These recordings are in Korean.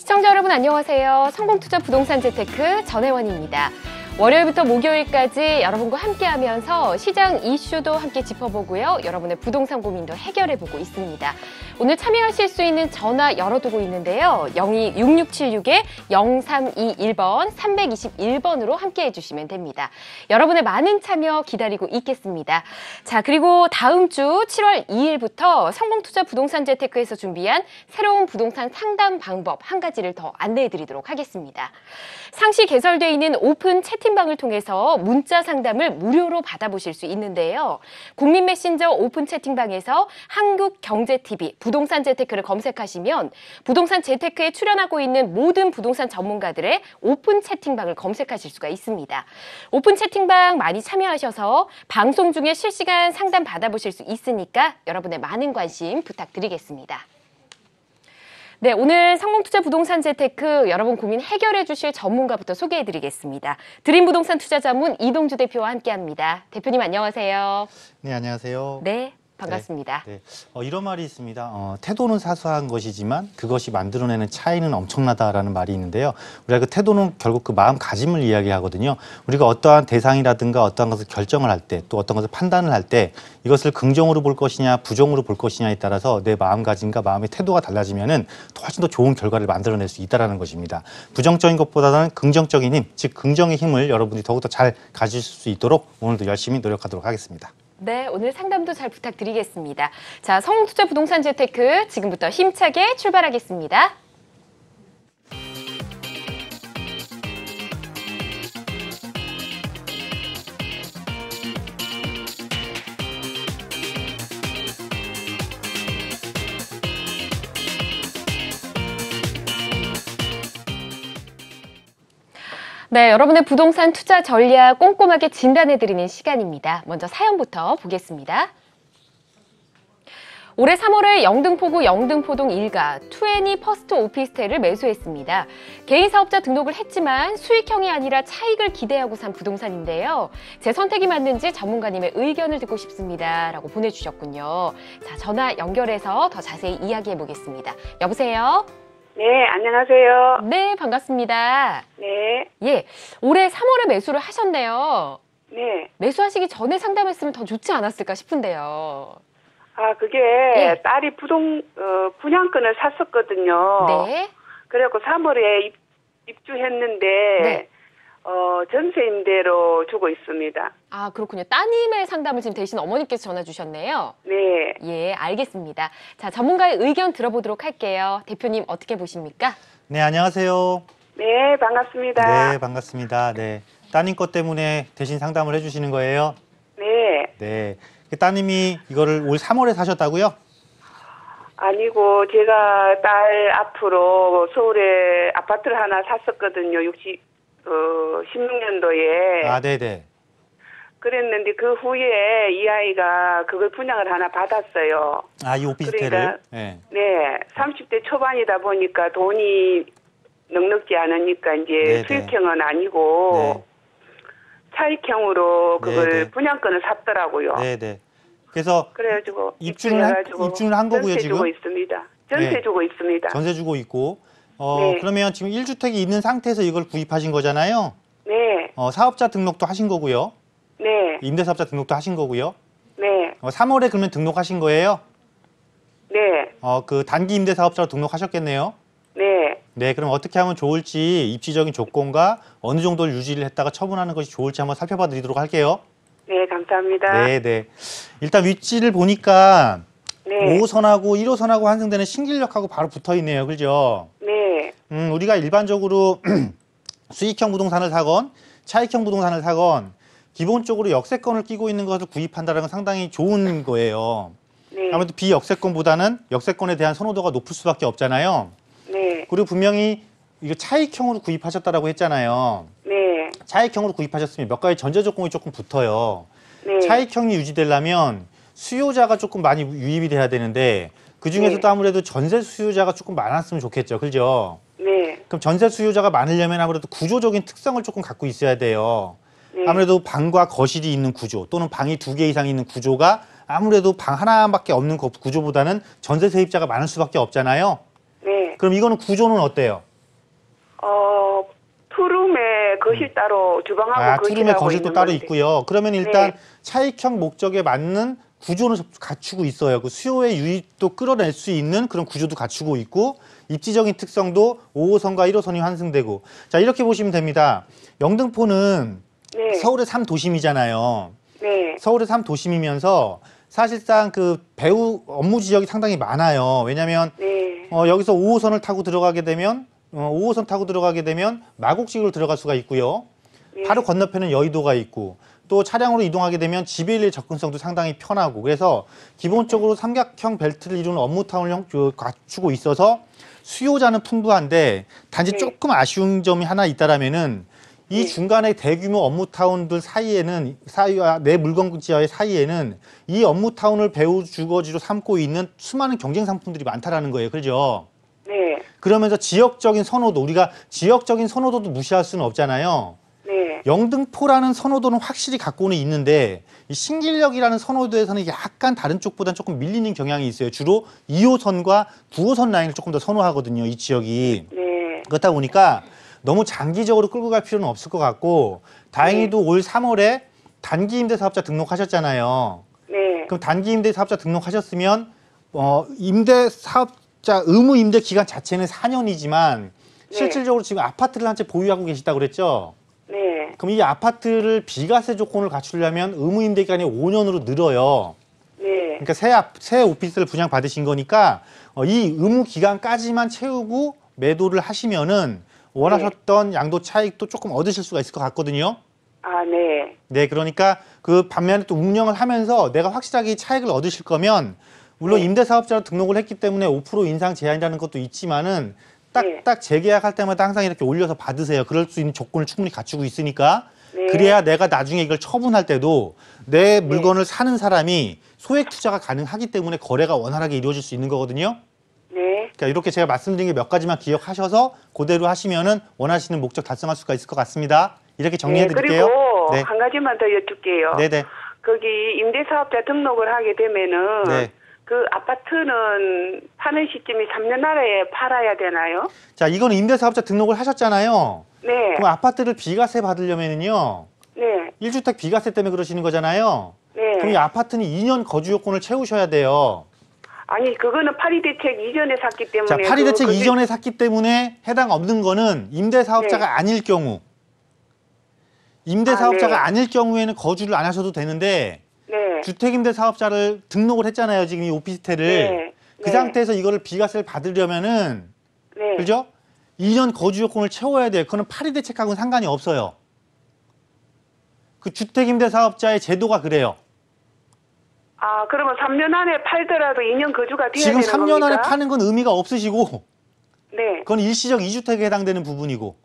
시청자 여러분 안녕하세요. 성공투자 부동산 재테크 전혜원입니다. 월요일부터 목요일까지 여러분과 함께하면서 시장 이슈도 함께 짚어보고요. 여러분의 부동산 고민도 해결해보고 있습니다. 오늘 참여하실 수 있는 전화 열어두고 있는데요. 026676-0321번, 321번으로 함께해 주시면 됩니다. 여러분의 많은 참여 기다리고 있겠습니다. 자, 그리고 다음 주 7월 2일부터 성공투자 부동산 재테크에서 준비한 새로운 부동산 상담 방법 한 가지를 더 안내해 드리도록 하겠습니다. 상시 개설되어 있는 오픈 채팅방을 통해서 문자 상담을 무료로 받아보실 수 있는데요. 국민 메신저 오픈 채팅방에서 한국경제TV 부동산 재테크를 검색하시면 부동산 재테크에 출연하고 있는 모든 부동산 전문가들의 오픈 채팅방을 검색하실 수가 있습니다. 오픈 채팅방 많이 참여하셔서 방송 중에 실시간 상담 받아보실 수 있으니까 여러분의 많은 관심 부탁드리겠습니다. 네, 오늘 성공투자 부동산 재테크 여러분 고민 해결해 주실 전문가부터 소개해 드리겠습니다. 드림부동산 투자자문 이동주 대표와 함께합니다. 대표님 안녕하세요. 네, 안녕하세요. 네, 반갑습니다. 네. 이런 말이 있습니다. 태도는 사소한 것이지만 그것이 만들어내는 차이는 엄청나다라는 말이 있는데요. 우리가 그 태도는 결국 그 마음가짐을 이야기하거든요. 우리가 어떠한 대상이라든가 어떠한 것을 결정을 할 때, 또 어떤 것을 판단을 할 때 이것을 긍정으로 볼 것이냐 부정으로 볼 것이냐에 따라서 내 마음가짐과 마음의 태도가 달라지면은 훨씬 더 좋은 결과를 만들어낼 수 있다는 것입니다. 부정적인 것보다는 긍정적인 힘, 즉 긍정의 힘을 여러분이 더욱더 잘 가질 수 있도록 오늘도 열심히 노력하도록 하겠습니다. 네, 오늘 상담도 잘 부탁드리겠습니다. 자, 성공투자 부동산 재테크 지금부터 힘차게 출발하겠습니다. 네, 여러분의 부동산 투자 전략 꼼꼼하게 진단해드리는 시간입니다. 먼저 사연부터 보겠습니다. 올해 3월에 영등포구 영등포동 1가 2&E 퍼스트 오피스텔을 매수했습니다. 개인 사업자 등록을 했지만 수익형이 아니라 차익을 기대하고 산 부동산인데요. 제 선택이 맞는지 전문가님의 의견을 듣고 싶습니다. 라고 보내주셨군요. 자, 전화 연결해서 더 자세히 이야기해 보겠습니다. 여보세요? 네, 안녕하세요. 네, 반갑습니다. 네. 예, 올해 3월에 매수를 하셨네요. 네. 매수하시기 전에 상담했으면 더 좋지 않았을까 싶은데요. 아, 그게 네. 딸이 분양권을 샀었거든요. 네. 그래갖고 3월에 입주했는데, 네. 전세 임대로 주고 있습니다. 아, 그렇군요. 따님의 상담을 지금 대신 어머니께서 전화 주셨네요. 네. 예, 알겠습니다. 자, 전문가의 의견 들어보도록 할게요. 대표님 어떻게 보십니까? 네, 안녕하세요. 네, 반갑습니다. 네, 반갑습니다. 네, 따님 것 때문에 대신 상담을 해주시는 거예요? 네. 네, 따님이 이거를 올 3월에 사셨다고요? 아니고, 제가 딸 앞으로 서울에 아파트를 하나 샀었거든요. 16년도에. 아, 네네. 그랬는데 그 후에 이 아이가 그걸 분양을 하나 받았어요. 아, 이 오피스텔을? 그러니까, 네. 네. 30대 초반이다 보니까 돈이 넉넉지 않으니까 이제 네네. 수익형은 아니고 네. 차익형으로 그걸 네네. 분양권을 샀더라고요. 네네. 그래서 그래가지고 입주를 한 거고요, 전세 지금? 주고 있습니다. 전세 네. 주고 있습니다. 전세 주고 있고. 네. 그러면 지금 1주택이 있는 상태에서 이걸 구입하신 거잖아요? 네. 사업자 등록도 하신 거고요. 네. 임대사업자 등록도 하신 거고요. 네. 3월에 그러면 등록하신 거예요? 네. 그 단기 임대사업자로 등록하셨겠네요? 네. 네, 그럼 어떻게 하면 좋을지 입지적인 조건과 어느 정도를 유지를 했다가 처분하는 것이 좋을지 한번 살펴봐 드리도록 할게요. 네, 감사합니다. 네, 네. 일단 위치를 보니까 네. 5호선하고 1호선하고 환승되는 신길역하고 바로 붙어 있네요. 그죠? 네. 우리가 일반적으로 수익형 부동산을 사건, 차익형 부동산을 사건, 기본적으로 역세권을 끼고 있는 것을 구입한다는 건 상당히 좋은 거예요. 네. 아무래도 비역세권보다는 역세권에 대한 선호도가 높을 수밖에 없잖아요. 네. 그리고 분명히 이거 차익형으로 구입하셨다라고 했잖아요. 네. 차익형으로 구입하셨으면 몇 가지 전제 조건이 조금 붙어요. 네. 차익형이 유지되려면 수요자가 조금 많이 유입이 돼야 되는데 그중에서도 네. 아무래도 전세 수요자가 조금 많았으면 좋겠죠. 그죠? 네. 그럼 전세 수요자가 많으려면 아무래도 구조적인 특성을 조금 갖고 있어야 돼요. 네. 아무래도 방과 거실이 있는 구조 또는 방이 2개 이상 있는 구조가 아무래도 방 하나밖에 없는 구조보다는 전세 세입자가 많을 수밖에 없잖아요. 네. 그럼 이거는 구조는 어때요? 거실 따로 주방하고 투룸에 거실하고 거실도 있는 따로 건데. 있고요. 그러면 일단 네. 차익형 목적에 맞는 구조는 갖추고 있어요. 그 수요의 유입도 끌어낼 수 있는 그런 구조도 갖추고 있고 입지적인 특성도 5호선과 1호선이 환승되고 자 이렇게 보시면 됩니다. 영등포는 네. 서울의 3도심이잖아요. 네. 서울의 3도심이면서 사실상 그 배후 업무 지역이 상당히 많아요. 왜냐하면 네. 여기서 5호선을 타고 들어가게 되면 5호선 타고 들어가게 되면 마곡식으로 들어갈 수가 있고요. 네. 바로 건너편은 여의도가 있고 또 차량으로 이동하게 되면 집에 일의 접근성도 상당히 편하고 그래서 기본적으로 삼각형 벨트를 이루는 업무타운을 갖추고 있어서 수요자는 풍부한데 단지 네. 조금 아쉬운 점이 하나 있다라면은 이 네. 중간에 대규모 업무타운들 사이와 내 물건지와의 사이에는 이 업무타운을 배후 주거지로 삼고 있는 수많은 경쟁 상품들이 많다라는 거예요. 그렇죠? 네. 그러면서 지역적인 선호도 우리가 지역적인 선호도도 무시할 수는 없잖아요. 네. 영등포라는 선호도는 확실히 갖고는 있는데 이 신길역이라는 선호도에서는 약간 다른 쪽보다는 조금 밀리는 경향이 있어요. 주로 2호선과 9호선 라인을 조금 더 선호하거든요. 이 지역이. 네. 그렇다 보니까 너무 장기적으로 끌고 갈 필요는 없을 것 같고 다행히도 올 3월에 단기 임대 사업자 등록하셨잖아요. 네. 그럼 단기 임대 사업자 등록하셨으면 임대 사업자 의무 임대 기간 자체는 4년이지만 실질적으로 지금 아파트를 한 채 보유하고 계시다고 그랬죠? 네. 그럼 이 아파트를 비과세 조건을 갖추려면 의무 임대 기간이 5년으로 늘어요. 네. 그러니까 새 오피스를 분양 받으신 거니까 이 의무 기간까지만 채우고 매도를 하시면은 원하셨던 양도 차익도 조금 얻으실 수가 있을 것 같거든요. 아, 네. 네, 그러니까 그 반면에 또 운영을 하면서 내가 확실하게 이 차익을 얻으실 거면 물론 네. 임대사업자로 등록을 했기 때문에 5% 인상 제한이라는 것도 있지만은 딱딱 재계약할 때마다 항상 이렇게 올려서 받으세요. 그럴 수 있는 조건을 충분히 갖추고 있으니까 네. 그래야 내가 나중에 이걸 처분할 때도 내 물건을 사는 사람이 소액 투자가 가능하기 때문에 거래가 원활하게 이루어질 수 있는 거거든요. 네. 그러니까 이렇게 제가 말씀드린 게 몇 가지만 기억하셔서 그대로 하시면은 원하시는 목적 달성할 수가 있을 것 같습니다. 이렇게 정리해 드릴게요. 그리고 네. 한 가지만 더 여쭙게요. 네네. 거기 임대사업자 등록을 하게 되면은 네. 그 아파트는 파는 시점이 3년 안에 팔아야 되나요? 자, 이거는 임대사업자 등록을 하셨잖아요. 네. 그럼 아파트를 비과세 받으려면은요. 네. 1주택 비과세 때문에 그러시는 거잖아요. 네. 그럼 이 아파트는 2년 거주 요건을 채우셔야 돼요. 아니, 그거는 파리대책 이전에 샀기 때문에. 자, 파리대책 그게- 이전에 샀기 때문에 해당 없는 거는 임대사업자가 네. 아닐 경우. 임대사업자가 네. 아닐 경우에는 거주를 안 하셔도 되는데 네. 주택임대사업자를 등록을 했잖아요. 지금 이 오피스텔을. 네. 그 네. 상태에서 이거를 비과세를 받으려면은 네. 그죠? 2년 거주 요건을 채워야 돼요. 그거는 파리대책하고는 상관이 없어요. 그 주택임대사업자의 제도가 그래요. 아, 그러면 3년 안에 팔더라도 2년 거주가 돼야 지금 되는 3년 겁니까? 안에 파는 건 의미가 없으시고 네. 그건 일시적 2주택에 해당되는 부분이고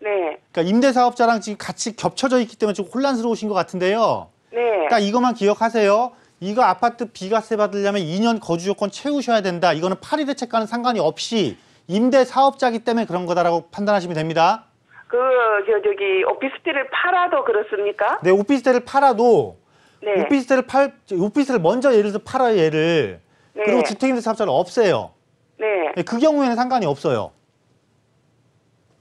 네. 그러니까 임대사업자랑 지금 같이 겹쳐져 있기 때문에 좀 혼란스러우신 것 같은데요. 네. 딱 이것만 기억하세요. 이거 아파트 비과세 받으려면 2년 거주 요건 채우셔야 된다. 이거는 파리대책과는 상관이 없이 임대사업자이기 때문에 그런 거다라고 판단하시면 됩니다. 저기 오피스텔을 팔아도 그렇습니까? 네, 오피스텔을 팔아도 네. 오피스텔을 먼저 예를 들어서 팔아요, 얘를. 네. 그리고 주택임대사업자를 없애요. 네. 네, 그 경우에는 상관이 없어요.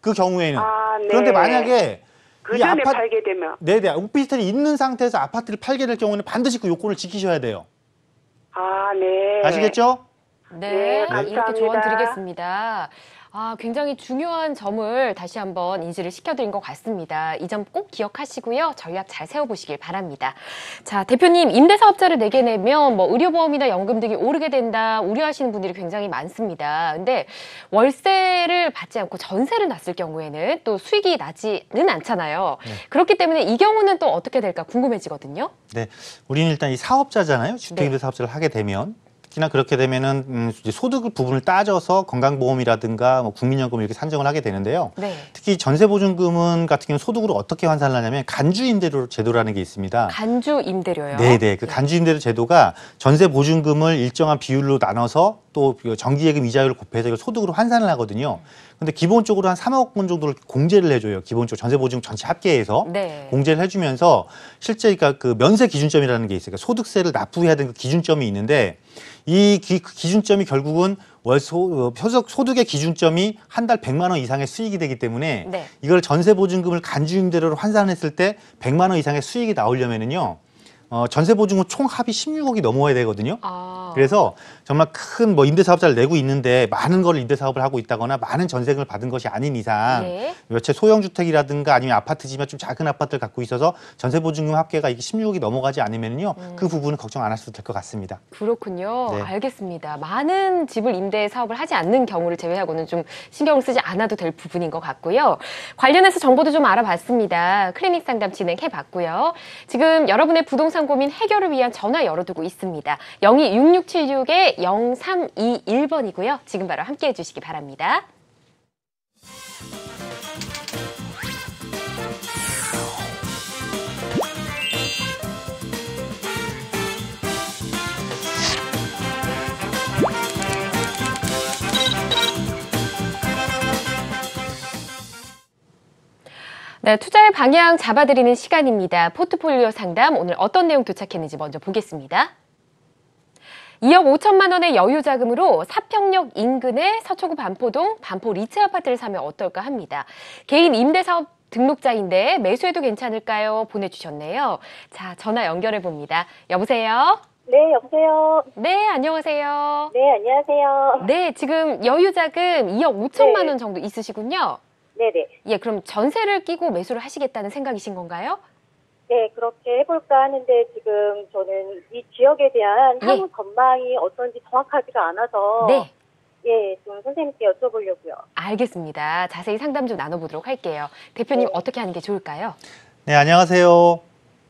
그 경우에는. 아, 네. 그런데 만약에 그 이 전에 아파트- 팔게 되면. 네네, 오피스텔이 있는 상태에서 아파트를 팔게 될 경우에는 반드시 그 요건을 지키셔야 돼요. 아, 네. 아시겠죠? 네, 네, 이렇게 감사합니다. 조언 드리겠습니다. 아, 굉장히 중요한 점을 다시 한번 인지를 시켜드린 것 같습니다. 이 점 꼭 기억하시고요. 전략 잘 세워보시길 바랍니다. 자, 대표님, 임대사업자를 내게 내면 뭐 의료보험이나 연금 등이 오르게 된다 우려하시는 분들이 굉장히 많습니다. 근데 월세를 받지 않고 전세를 놨을 경우에는 또 수익이 나지는 않잖아요. 네. 그렇기 때문에 이 경우는 또 어떻게 될까 궁금해지거든요. 네, 우리는 일단 이 사업자잖아요. 주택임대사업자를 하게 되면. 특히나 그렇게 되면은 이제 소득 부분을 따져서 건강보험이라든가 뭐 국민연금 이렇게 산정을 하게 되는데요. 네. 특히 전세보증금은 같은 경우는 소득으로 어떻게 환산을 하냐면 간주임대료 제도라는 게 있습니다. 간주 임대료요. 네네. 그 간주임대료 제도가 전세보증금을 일정한 비율로 나눠서 또 정기예금 이자율을 곱해서 이걸 소득으로 환산을 하거든요. 근데 기본적으로 한 3억 원 정도를 공제를 해줘요. 기본적으로 전세보증 전체 합계해서 네. 공제를 해주면서 실제 그러니까 그 면세 기준점이라는 게 있어요. 그러니까 소득세를 납부해야 되는 그 기준점이 있는데 이 기준점이 결국은 소득의 기준점이 한 달 100만 원 이상의 수익이 되기 때문에 네. 이걸 전세보증금을 간주임대료로 환산했을 때 100만 원 이상의 수익이 나오려면은요. 전세보증금 총 합이 16억이 넘어야 되거든요. 그래서 정말 큰 뭐 임대사업자를 내고 있는데 많은 걸 임대사업을 하고 있다거나 많은 전세금을 받은 것이 아닌 이상 네. 몇채 소형주택이라든가 아니면 아파트지만 좀 작은 아파트를 갖고 있어서 전세보증금 합계가 이게 16억이 넘어가지 않으면요 그 부분은 걱정 안 하셔도 될 것 같습니다. 그렇군요. 네. 알겠습니다. 많은 집을 임대 사업을 하지 않는 경우를 제외하고는 좀 신경을 쓰지 않아도 될 부분인 것 같고요. 관련해서 정보도 좀 알아봤습니다. 클리닉 상담 진행해봤고요. 지금 여러분의 부동산 고민 해결을 위한 전화 열어두고 있습니다. 026676-0321번이고요. 지금 바로 함께해 주시기 바랍니다. 네, 투자의 방향 잡아드리는 시간입니다. 포트폴리오 상담, 오늘 어떤 내용 도착했는지 먼저 보겠습니다. 2억 5천만 원의 여유 자금으로 사평역 인근의 서초구 반포동 반포 리츠 아파트를 사면 어떨까 합니다. 개인 임대사업 등록자인데 매수해도 괜찮을까요? 보내주셨네요. 자, 전화 연결해 봅니다. 여보세요? 네, 여보세요. 네, 안녕하세요. 네, 안녕하세요. 네, 지금 여유 자금 2억 5천만 네. 원 정도 있으시군요. 네네. 예, 그럼 전세를 끼고 매수를 하시겠다는 생각이신 건가요? 네, 그렇게 해볼까 하는데 지금 저는 이 지역에 대한 예. 향후 전망이 어떤지 정확하지가 않아서 네. 예, 좀 선생님께 여쭤보려고요. 알겠습니다. 자세히 상담 좀 나눠보도록 할게요. 대표님 네. 어떻게 하는 게 좋을까요? 네, 안녕하세요.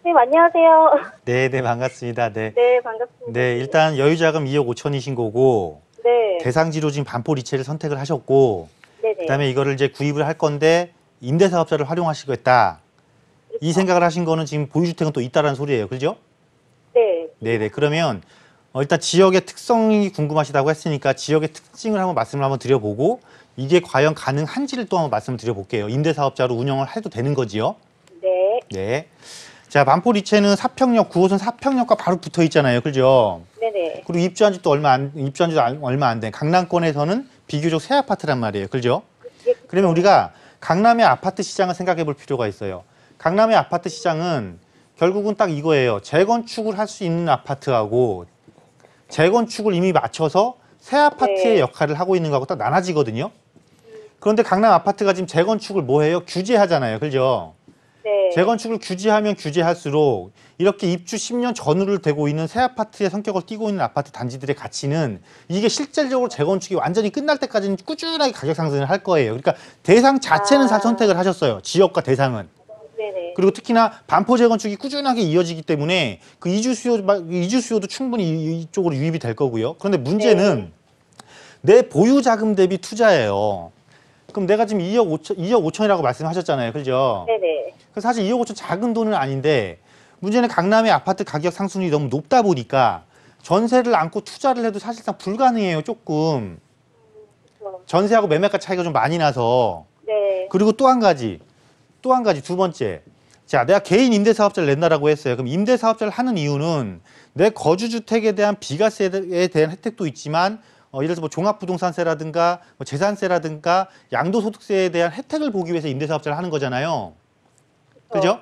네, 안녕하세요. 네, 반갑습니다. 네. 네, 반갑습니다. 네, 일단 여유자금 2억 5천이신 거고 네. 대상지로 지금 반포 리체를 선택을 하셨고 네네. 그다음에 이거를 이제 구입을 할 건데 임대사업자를 활용하시겠다. 이 생각을 하신 거는 지금 보유주택은 또 있다라는 소리예요. 그죠? 네. 네네. 그러면 일단 지역의 특성이 궁금하시다고 했으니까 지역의 특징을 말씀을 한번 드려보고 이게 과연 가능한지를 또 한번 말씀을 드려볼게요. 임대사업자로 운영을 해도 되는 거지요? 네. 네. 자, 반포 리체는 사평역, 9호선 사평역과 바로 붙어 있잖아요. 그죠? 네네. 그리고 입주한 지도 얼마 안 된 강남권에서는 비교적 새 아파트란 말이에요. 그죠? 그러면 우리가 강남의 아파트 시장을 생각해 볼 필요가 있어요. 강남의 아파트 시장은 결국은 딱 이거예요. 재건축을 할 수 있는 아파트하고 재건축을 이미 맞춰서 새 아파트의 네. 역할을 하고 있는 거하고 딱 나눠지거든요. 그런데 강남 아파트가 지금 재건축을 뭐 해요? 규제하잖아요. 그죠? 네. 재건축을 규제하면 규제할수록 이렇게 입주 10년 전후를 되고 있는 새 아파트의 성격을 띠고 있는 아파트 단지들의 가치는 이게 실질적으로 재건축이 완전히 끝날 때까지는 꾸준하게 가격 상승을 할 거예요. 그러니까 대상 자체는 다 선택을 하셨어요. 지역과 대상은. 네네. 그리고 특히나 반포 재건축이 꾸준하게 이어지기 때문에 그 이주 수요도 충분히 이쪽으로 유입이 될 거고요. 그런데 문제는 내 보유 자금 대비 투자예요. 그럼 내가 지금 2억 5천이라고 말씀하셨잖아요. 그죠? 네네. 그래서 사실 2억 5천 작은 돈은 아닌데 문제는 강남의 아파트 가격 상승률이 너무 높다 보니까 전세를 안고 투자를 해도 사실상 불가능해요. 조금. 전세하고 매매가 차이가 좀 많이 나서. 네. 그리고 또 한 가지 두 번째. 자, 내가 개인 임대사업자를 낸다라고 했어요. 그럼 임대사업자를 하는 이유는 내 거주주택에 대한 비과세에 대한 혜택도 있지만 예를 들어서 뭐 종합부동산세라든가 뭐 재산세라든가 양도소득세에 대한 혜택을 보기 위해서 임대사업자를 하는 거잖아요. 그죠?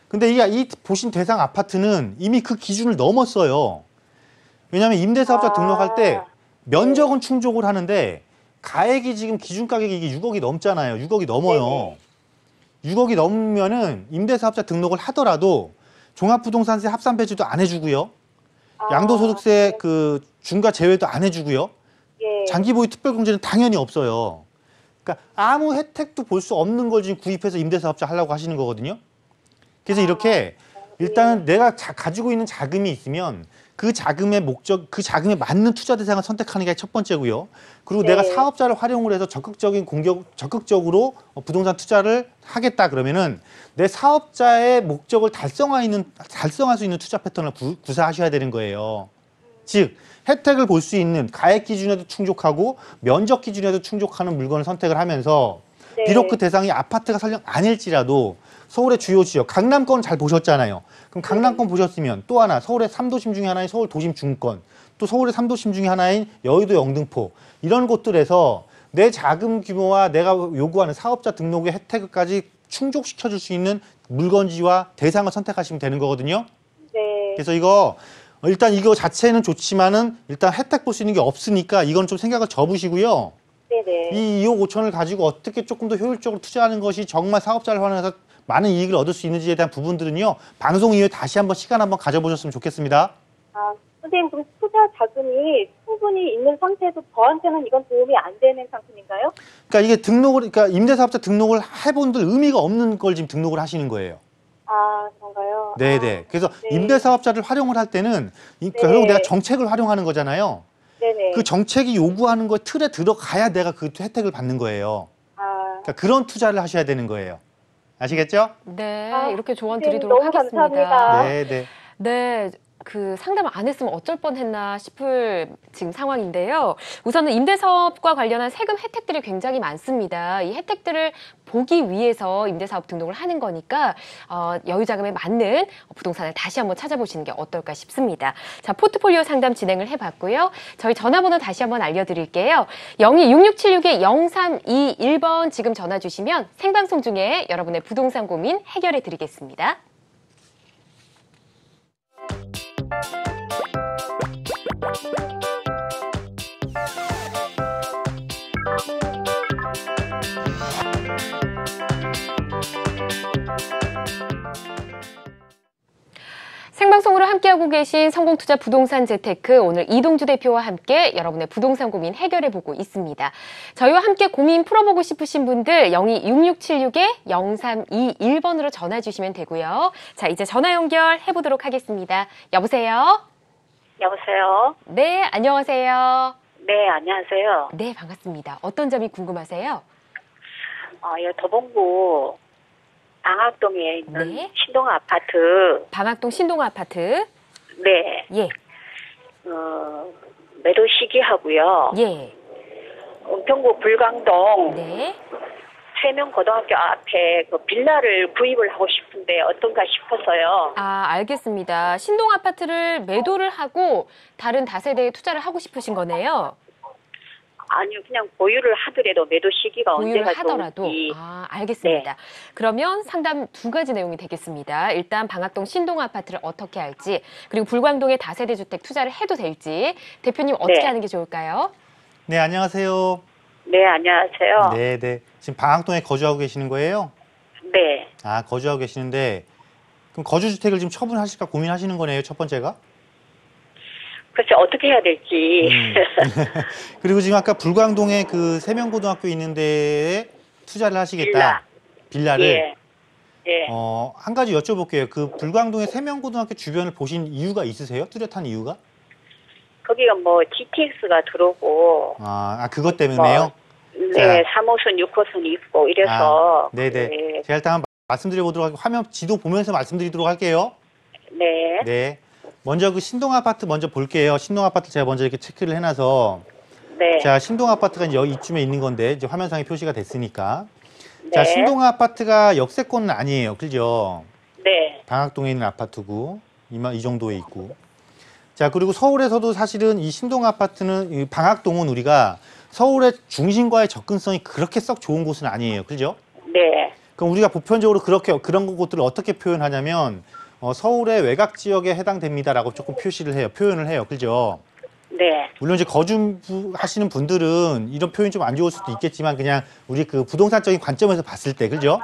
근데 이 보신 대상 아파트는 이미 그 기준을 넘었어요. 왜냐하면 임대사업자 등록할 때 면적은 충족을 하는데 가액이 지금 기준 가격이 이게 6억이 넘잖아요. 6억이 넘어요. 6억이 넘으면은 임대사업자 등록을 하더라도 종합부동산세 합산 배제도 안 해주고요. 양도소득세 그 중과 제외도 안 해주고요. 예. 장기보유 특별공제는 당연히 없어요. 그러니까 아무 혜택도 볼 수 없는 걸 지금 구입해서 임대사업자 하려고 하시는 거거든요. 그래서 이렇게 일단은 내가 가지고 있는 자금이 있으면 그 자금의 그 자금에 맞는 투자 대상을 선택하는 게 첫 번째고요. 그리고 내가 사업자를 활용을 해서 적극적으로 부동산 투자를 하겠다 그러면은 내 사업자의 목적을 달성할 수 있는 투자 패턴을 구사하셔야 되는 거예요. 즉 혜택을 볼 수 있는 가액 기준에도 충족하고 면적 기준에도 충족하는 물건을 선택을 하면서 네. 비록 그 대상이 아파트가 설령 아닐지라도 서울의 주요 지역, 강남권 잘 보셨잖아요. 그럼 강남권 보셨으면 또 하나 서울의 3도심 중에 하나인 서울 도심 중권, 또 서울의 3도심 중에 하나인 여의도 영등포 이런 곳들에서 내 자금 규모와 내가 요구하는 사업자 등록의 혜택까지 충족시켜줄 수 있는 물건지와 대상을 선택하시면 되는 거거든요. 네. 그래서 이거 일단 이거 자체는 좋지만은 일단 혜택 볼 수 있는 게 없으니까 이건 좀 생각을 접으시고요. 네네. 이 2억 5천을 가지고 어떻게 조금 더 효율적으로 투자하는 것이 정말 사업자를 활용해서 많은 이익을 얻을 수 있는지에 대한 부분들은요. 방송 이후에 다시 한번 시간 한번 가져보셨으면 좋겠습니다. 아, 선생님, 그럼 투자 자금이 충분히 있는 상태에서 저한테는 이건 도움이 안 되는 상품인가요? 그러니까 이게 그러니까 임대사업자 등록을 해본들 의미가 없는 걸 지금 등록을 하시는 거예요. 아, 그런가요? 네네. 그래서 네. 임대사업자를 활용을 할 때는 네. 결국 내가 정책을 활용하는 거잖아요. 네네. 그 정책이 요구하는 거 틀에 들어가야 내가 그 혜택을 받는 거예요. 아, 그러니까 그런 투자를 하셔야 되는 거예요. 아시겠죠? 네, 아, 이렇게 조언 선생님, 드리도록 너무 하겠습니다. 감사합니다. 네네. 네, 그 상담을 안 했으면 어쩔 뻔했나 싶을 지금 상황인데요. 우선은 임대사업과 관련한 세금 혜택들이 굉장히 많습니다. 이 혜택들을 보기 위해서 임대사업 등록을 하는 거니까 여유자금에 맞는 부동산을 다시 한번 찾아보시는 게 어떨까 싶습니다. 자, 포트폴리오 상담 진행을 해봤고요. 저희 전화번호 다시 한번 알려드릴게요. 02-6676-0321번 지금 전화 주시면 생방송 중에 여러분의 부동산 고민 해결해 드리겠습니다. 생방송으로 함께하고 계신 성공투자 부동산 재테크, 오늘 이동주 대표와 함께 여러분의 부동산 고민 해결해보고 있습니다. 저희와 함께 고민 풀어보고 싶으신 분들 02-6676-0321번으로 전화 주시면 되고요. 자, 이제 전화 연결해보도록 하겠습니다. 여보세요? 여보세요? 네, 안녕하세요. 네, 안녕하세요. 네, 반갑습니다. 어떤 점이 궁금하세요? 예, 도봉구 방학동에 있는 네. 신동 아파트. 방학동 신동 아파트. 네. 예, 매도 시기하고요. 예, 은평구 불광동 네. 세명고등학교 앞에 그 빌라를 구입을 하고 싶은데 어떤가 싶어서요. 아, 알겠습니다. 신동 아파트를 매도를 하고 다른 다세대에 투자를 하고 싶으신 거네요. 아니요, 그냥 보유를 하더라도 매도 시기가 보유를 언제가 하더라도. 좋은지. 아, 알겠습니다. 그러면 상담 두 가지 내용이 되겠습니다. 일단 방학동 신동 아파트를 어떻게 할지, 그리고 불광동의 다세대 주택 투자를 해도 될지 대표님 어떻게 네. 하는 게 좋을까요? 네, 안녕하세요. 네, 안녕하세요. 네네. 지금 방학동에 거주하고 계시는 거예요? 네. 아, 거주하고 계시는데 그럼 거주주택을 지금 처분하실까 고민하시는 거네요, 첫 번째가? 글쎄, 어떻게 해야 될지. 그리고 지금 아까 불광동에 그 세명고등학교 있는 데에 투자를 하시겠다. 빌라를. 예. 예. 한 가지 여쭤볼게요. 그 불광동의 세명고등학교 주변을 보신 이유가 있으세요? 뚜렷한 이유가? 거기가 뭐 GTX가 들어오고. 그것 때문에요? 네, 3호선, 6호선이 있고 이래서. 네네. 네. 제가 일단 한번 말씀드려 보도록 하고 화면 지도 보면서 말씀드리도록 할게요. 네. 네. 먼저 그 신동 아파트 먼저 볼게요. 신동 아파트 제가 먼저 이렇게 체크를 해놔서. 네. 자, 신동 아파트가 이제 이쯤에 있는 건데 이제 화면상에 표시가 됐으니까. 네. 자, 신동 아파트가 역세권은 아니에요. 그죠? 네. 방학동에 있는 아파트고 이 정도에 있고. 자, 그리고 서울에서도 사실은 이 신동 아파트는 이 방학동은 우리가 서울의 중심과의 접근성이 그렇게 썩 좋은 곳은 아니에요. 그죠? 네. 그럼 우리가 보편적으로 그런 곳들을 어떻게 표현하냐면 서울의 외곽 지역에 해당됩니다라고 조금 표현을 해요. 그죠? 네. 물론 이제 거주하시는 분들은 이런 표현이 좀 안 좋을 수도 있겠지만 그냥 우리 그 부동산적인 관점에서 봤을 때, 그죠?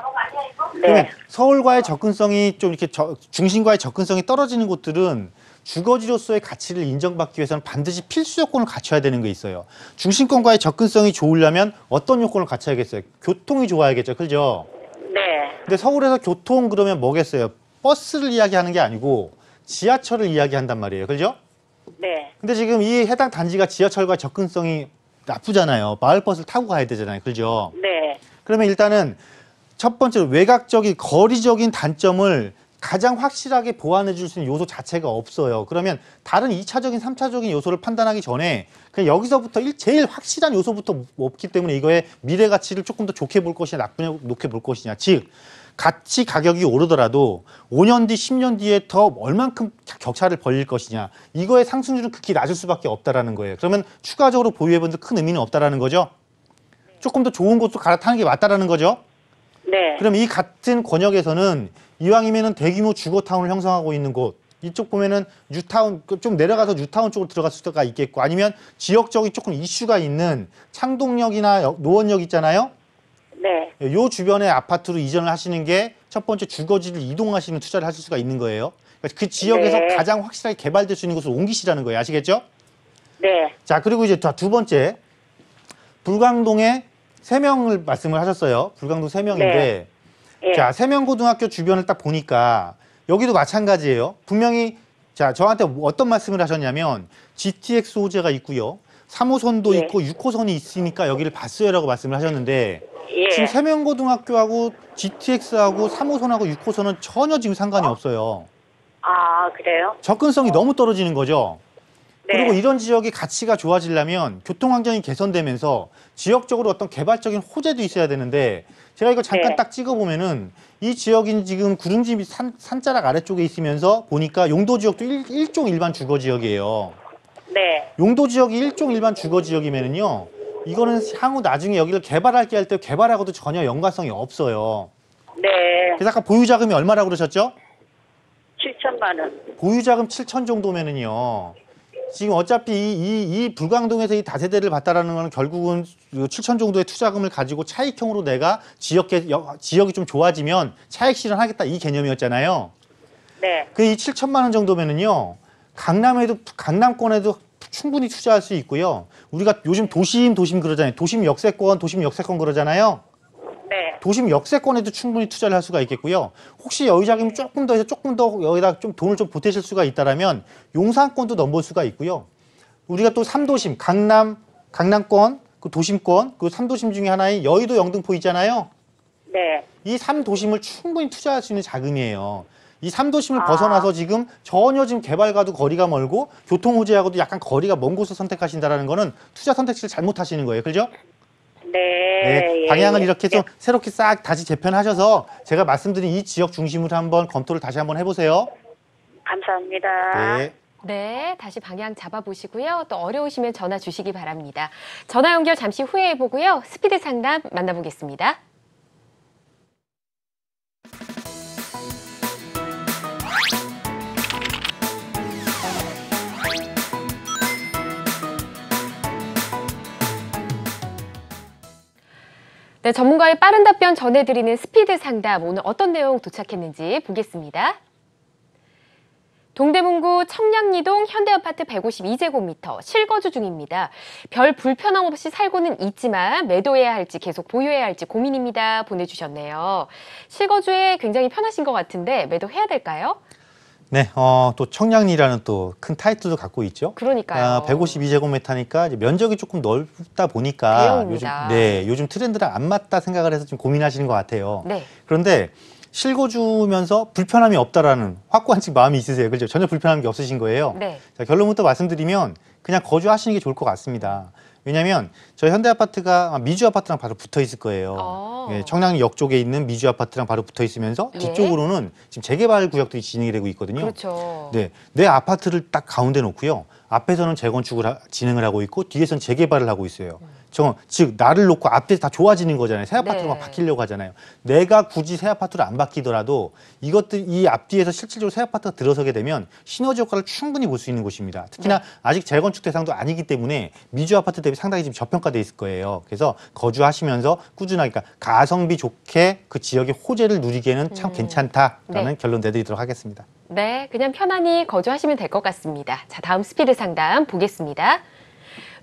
그러면 네. 서울과의 접근성이 좀 이렇게 중심과의 접근성이 떨어지는 곳들은 주거지로서의 가치를 인정받기 위해서는 반드시 필수 요건을 갖춰야 되는 게 있어요. 중심권과의 접근성이 좋으려면 어떤 요건을 갖춰야겠어요? 교통이 좋아야겠죠. 그죠? 네. 근데 서울에서 교통 그러면 뭐겠어요? 버스를 이야기하는 게 아니고 지하철을 이야기한단 말이에요. 그죠? 네. 근데 지금 이 해당 단지가 지하철과 접근성이 나쁘잖아요. 마을버스를 타고 가야 되잖아요. 그죠? 네. 그러면 일단은 첫 번째로 외곽적인 거리적인 단점을 가장 확실하게 보완해 줄 수 있는 요소 자체가 없어요. 그러면 다른 2차적인, 3차적인 요소를 판단하기 전에 그냥 여기서부터 제일 확실한 요소부터 없기 때문에 이거의 미래 가치를 조금 더 좋게 볼 것이냐 나쁘게 볼 것이냐. 즉 가치 가격이 오르더라도 5년 뒤, 10년 뒤에 더 얼만큼 격차를 벌릴 것이냐. 이거의 상승률은 극히 낮을 수밖에 없다라는 거예요. 그러면 추가적으로 보유해본들 큰 의미는 없다라는 거죠. 조금 더 좋은 곳으로 갈아타는 게 맞다라는 거죠. 네. 그럼 이 같은 권역에서는 이왕이면은 대규모 주거타운을 형성하고 있는 곳, 이쪽 보면은 뉴타운, 좀 내려가서 뉴타운 쪽으로 들어갈 수가 있겠고, 아니면 지역적인 조금 이슈가 있는 창동역이나 노원역 있잖아요. 네. 요 주변에 아파트로 이전을 하시는 게 첫 번째 주거지를 이동하시는 투자를 하실 수가 있는 거예요. 그러니까 그 지역에서 네. 가장 확실하게 개발될 수 있는 곳으로 옮기시라는 거예요. 아시겠죠? 네. 자, 그리고 이제 두 번째, 불광동에 3명을 말씀을 하셨어요. 불광동 3명인데, 네. 예. 자, 세명고등학교 주변을 딱 보니까 여기도 마찬가지예요. 분명히 자, 저한테 어떤 말씀을 하셨냐면 GTX 소재가 있고요. 3호선도 예. 있고 6호선이 있으니까 여기를 봤어요라고 말씀을 하셨는데 예. 지금 세명고등학교하고 GTX하고 3호선하고 6호선은 전혀 지금 상관이 없어요. 아, 그래요? 접근성이 너무 떨어지는 거죠. 네. 그리고 이런 지역의 가치가 좋아지려면 교통환경이 개선되면서 지역적으로 어떤 개발적인 호재도 있어야 되는데 제가 이거 잠깐 네. 딱 찍어보면은 이 지역인 지금 구릉집 산자락 아래쪽에 있으면서 보니까 용도 지역도 일종 일반 주거 지역이에요. 네. 용도 지역이 일종 일반 주거 지역이면은요, 이거는 향후 나중에 여기를 개발할게 할 때 개발하고도 전혀 연관성이 없어요. 네. 그래서 아까 보유자금이 얼마라고 그러셨죠? 7천만 원. 보유자금 7천 정도면은요, 지금 어차피 이 불광동에서 이 다세대를 봤다라는 건 결국은 7천 정도의 투자금을 가지고 차익형으로 내가 지역이 좀 좋아지면 차익 실현하겠다 이 개념이었잖아요. 네. 그 이 7천만 원 정도면은요, 강남권에도 충분히 투자할 수 있고요. 우리가 요즘 도심 그러잖아요. 도심 역세권 그러잖아요. 네. 도심 역세권에도 충분히 투자를 할 수가 있겠고요. 혹시 여유자금이 조금 더 여기다 좀 돈을 좀 보태실 수가 있다라면 용산권도 넘볼 수가 있고요. 우리가 또 3도심, 강남권, 그 도심권, 그 3도심 중에 하나인 여의도 영등포 있잖아요. 네. 이 3도심을 충분히 투자할 수 있는 자금이에요. 이 3도심을 벗어나서 지금 전혀 지금 개발과도 거리가 멀고 교통 호재하고도 약간 거리가 먼 곳을 선택하신다라는 거는 투자 선택지를 잘못하시는 거예요. 그죠? 네. 네, 예, 방향을 예. 이렇게 좀 새롭게 싹 다시 재편하셔서 제가 말씀드린 이 지역 중심으로 한번 검토를 다시 한번 해보세요. 감사합니다. 네. 네, 다시 방향 잡아보시고요. 또 어려우시면 전화 주시기 바랍니다. 전화 연결 잠시 후에 해보고요. 스피드 상담 만나보겠습니다. 네, 전문가의 빠른 답변 전해드리는 스피드 상담. 오늘 어떤 내용 도착했는지 보겠습니다. 동대문구 청량리동 현대아파트 152제곱미터 실거주 중입니다. 별 불편함 없이 살고는 있지만 매도해야 할지 계속 보유해야 할지 고민입니다. 보내주셨네요. 실거주에 굉장히 편하신 것 같은데 매도해야 될까요? 네, 또 청량리라는 또 큰 타이틀도 갖고 있죠. 그러니까요. 152제곱미터니까 면적이 조금 넓다 보니까 대형입니다. 요즘 트렌드랑 안 맞다 생각을 해서 좀 고민하시는 것 같아요. 네. 그런데 실거주면서 불편함이 없다라는 확고한 마음이 있으세요. 그죠? 전혀 불편한 게 없으신 거예요. 네. 자, 결론부터 말씀드리면 그냥 거주하시는 게 좋을 것 같습니다. 왜냐하면 저희 현대아파트가 미주 아파트랑 바로 붙어 있을 거예요. 예, 청량리역 쪽에 있는 미주 아파트랑 바로 붙어 있으면서 예. 뒤쪽으로는 지금 재개발 구역들이 진행이 되고 있거든요. 그렇죠. 네, 내 아파트를 딱 가운데 놓고요. 앞에서는 재건축을 진행을 하고 있고 뒤에서는 재개발을 하고 있어요. 즉 나를 놓고 앞에서 다 좋아지는 거잖아요. 새 아파트로 네. 막 바뀌려고 하잖아요. 내가 굳이 새 아파트로 안 바뀌더라도 이 앞뒤에서 실질적으로 새 아파트가 들어서게 되면 시너지 효과를 충분히 볼 수 있는 곳입니다. 특히나 아직 재건축 대상도 아니기 때문에 미주 아파트 대비 상당히 지금 저평가돼 있을 거예요. 그래서 거주하시면서 꾸준하게 그러니까 가성비 좋게 그 지역의 호재를 누리기에는 참 괜찮다라는 네. 결론 내드리도록 하겠습니다. 네, 그냥 편안히 거주하시면 될 것 같습니다. 자, 다음 스피드 상담 보겠습니다.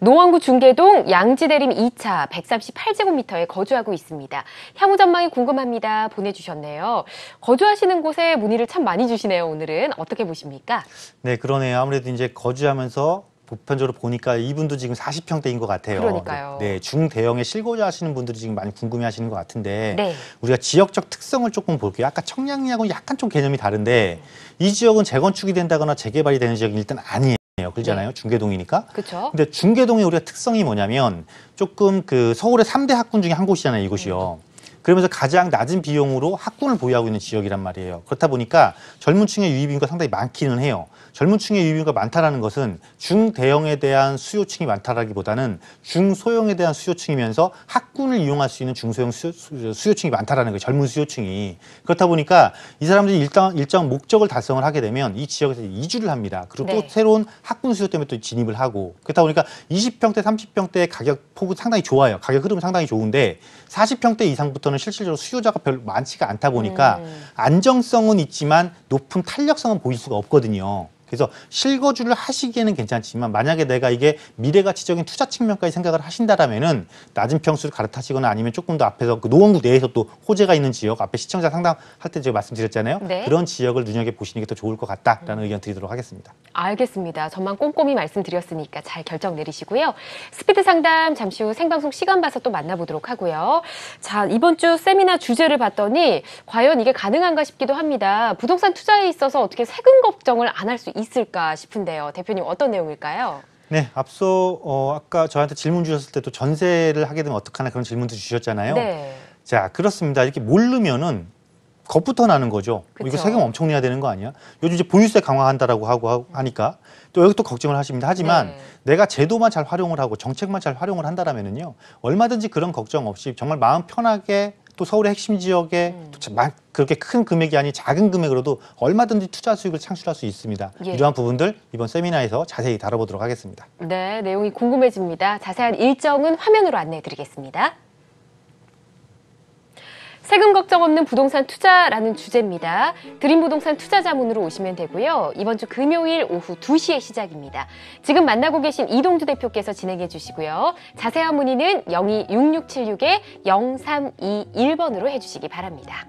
노원구 중계동 양지대림 2차 138제곱미터에 거주하고 있습니다. 향후 전망이 궁금합니다. 보내주셨네요. 거주하시는 곳에 문의를 참 많이 주시네요. 오늘은 어떻게 보십니까? 네, 그러네요. 아무래도 이제 거주하면서 보편적으로 보니까 이분도 지금 40평대인 것 같아요. 그러니까요. 네, 중대형에 실고자 하시는 분들이 지금 많이 궁금해하시는 것 같은데 네. 우리가 지역적 특성을 조금 볼게요. 아까 청량리하고는 약간 좀 개념이 다른데 이 지역은 재건축이 된다거나 재개발이 되는 지역이 일단 아니에요. 그렇잖아요. 네. 중계동이니까. 그렇죠. 근데 중계동의 우리가 특성이 뭐냐면 조금 그 서울의 3대 학군 중에 한 곳이잖아요. 이곳이요. 그러면서 가장 낮은 비용으로 학군을 보유하고 있는 지역이란 말이에요. 그렇다 보니까 젊은 층의 유입 인구가 상당히 많기는 해요. 젊은 층의 유입 인구가 많다라는 것은 중대형에 대한 수요층이 많다라기보다는 중소형에 대한 수요층이면서 학군을 이용할 수 있는 중소형 수요층이 많다라는 거예요. 젊은 수요층이. 그렇다 보니까 이 사람들이 일정 목적을 달성을 하게 되면 이 지역에서 이주를 합니다. 그리고 또 네. 새로운 학군 수요 때문에 또 진입을 하고. 그렇다 보니까 20평대, 30평대의 가격 폭은 상당히 좋아요. 가격 흐름은 상당히 좋은데 40평대 이상부터는 실질적으로 수요자가 별로 많지가 않다 보니까 안정성은 있지만 높은 탄력성은 보일 수가 없거든요. 그래서 실거주를 하시기에는 괜찮지만 만약에 내가 이게 미래가치적인 투자 측면까지 생각을 하신다라면은 낮은 평수를 갈아타시거나 아니면 조금 더 앞에서 그 노원구 내에서 또 호재가 있는 지역 앞에 시청자 상담할 때 제가 말씀드렸잖아요. 네. 그런 지역을 눈여겨보시는 게 더 좋을 것 같다라는 의견 드리도록 하겠습니다. 알겠습니다. 전만 꼼꼼히 말씀드렸으니까 잘 결정 내리시고요. 스피드 상담 잠시 후 생방송 시간 봐서 또 만나보도록 하고요. 자, 이번 주 세미나 주제를 봤더니 과연 이게 가능한가 싶기도 합니다. 부동산 투자에 있어서 어떻게 세금 걱정을 안 할 수 있을까 싶은데요. 대표님 어떤 내용일까요? 네, 앞서 아까 저한테 질문 주셨을 때도 전세를 하게 되면 어떡하나 그런 질문도 주셨잖아요. 네. 자, 그렇습니다. 이렇게 모르면은 겁부터 나는 거죠. 그쵸. 이거 세금 엄청 내야 되는 거 아니야? 요즘 이제 보유세 강화한다라고 하고 하니까 또 여기 또 걱정을 하십니다. 하지만 네. 내가 제도만 잘 활용을 하고 정책만 잘 활용을 한다라면은요 얼마든지 그런 걱정 없이 정말 마음 편하게 또 서울의 핵심 지역에 또 그렇게 큰 금액이 아닌 작은 금액으로도 얼마든지 투자 수익을 창출할 수 있습니다. 예. 이러한 부분들 이번 세미나에서 자세히 다뤄보도록 하겠습니다. 네, 내용이 궁금해집니다. 자세한 일정은 화면으로 안내해 드리겠습니다. 세금 걱정 없는 부동산 투자라는 주제입니다. 드림부동산 투자자문으로 오시면 되고요. 이번 주 금요일 오후 2시에 시작입니다. 지금 만나고 계신 이동주 대표께서 진행해 주시고요. 자세한 문의는 026676-0321번으로 해주시기 바랍니다.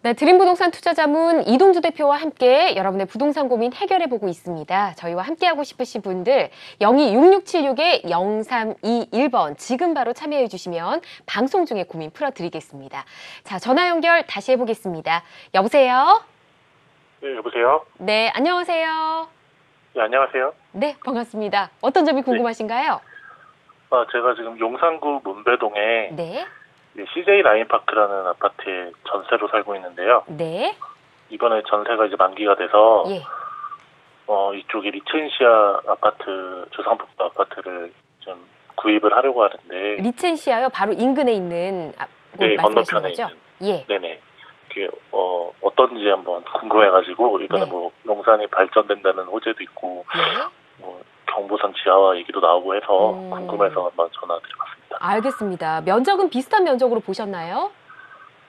네, 드림부동산 투자자문 이동주 대표와 함께 여러분의 부동산 고민 해결해보고 있습니다. 저희와 함께하고 싶으신 분들 026676-0321번 지금 바로 참여해 주시면 방송 중에 고민 풀어드리겠습니다. 자, 전화 연결 다시 해보겠습니다. 여보세요? 네, 여보세요? 네, 안녕하세요. 네, 안녕하세요. 네, 반갑습니다. 어떤 점이 궁금하신가요? 제가 지금 용산구 문배동에 네, CJ 라인파크라는 아파트에 전세로 살고 있는데요. 네, 이번에 전세가 이제 만기가 돼서 예, 이쪽에 리첸시아 아파트, 주상복도 아파트를 좀 구입을 하려고 하는데 리첸시아요? 바로 인근에 있는 곳 네, 말씀하시는 건너편에 거죠? 있는. 예, 네네. 그게 어떤지 한번 궁금해가지고 이번에 네. 뭐 용산이 발전된다는 호재도 있고 예. 뭐 경부선 지하화 얘기도 나오고 해서 음. 궁금해서 한번 전화드려봤습니다. 알겠습니다. 면적은 비슷한 면적으로 보셨나요?